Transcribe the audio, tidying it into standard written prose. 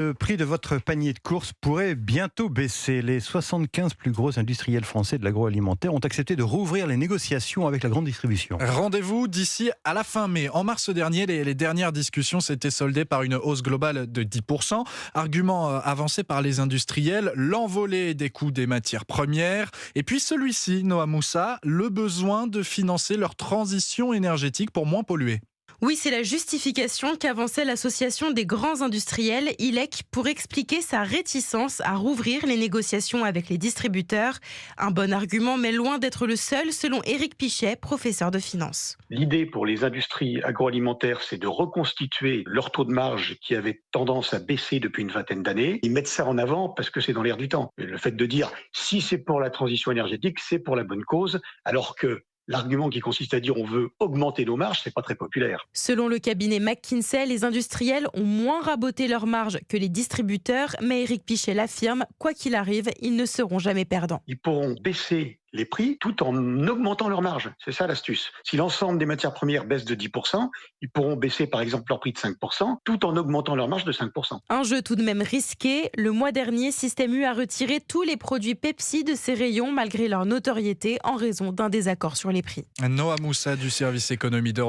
Le prix de votre panier de courses pourrait bientôt baisser. Les 75 plus gros industriels français de l'agroalimentaire ont accepté de rouvrir les négociations avec la grande distribution. Rendez-vous d'ici à la fin mai. En mars dernier, les dernières discussions s'étaient soldées par une hausse globale de 10%. Argument avancé par les industriels, l'envolée des coûts des matières premières. Et puis celui-ci, Noah Moussa, le besoin de financer leur transition énergétique pour moins polluer. Oui, c'est la justification qu'avançait l'association des grands industriels, ILEC, pour expliquer sa réticence à rouvrir les négociations avec les distributeurs. Un bon argument, mais loin d'être le seul, selon Éric Pichet, professeur de finance. L'idée pour les industries agroalimentaires, c'est de reconstituer leur taux de marge qui avait tendance à baisser depuis une vingtaine d'années. Ils mettent ça en avant parce que c'est dans l'air du temps. Le fait de dire, si c'est pour la transition énergétique, c'est pour la bonne cause, alors que l'argument qui consiste à dire on veut augmenter nos marges, c'est pas très populaire. Selon le cabinet McKinsey, les industriels ont moins raboté leurs marges que les distributeurs, mais Éric Pichet l'affirme, quoi qu'il arrive, ils ne seront jamais perdants. Ils pourront baisser les prix tout en augmentant leurs marges. C'est ça l'astuce. Si l'ensemble des matières premières baisse de 10%, ils pourront baisser par exemple leur prix de 5% tout en augmentant leur marge de 5%. Un jeu tout de même risqué. Le mois dernier, Système U a retiré tous les produits Pepsi de ses rayons malgré leur notoriété en raison d'un désaccord sur les prix. Noah Moussa du service économie d'Europe.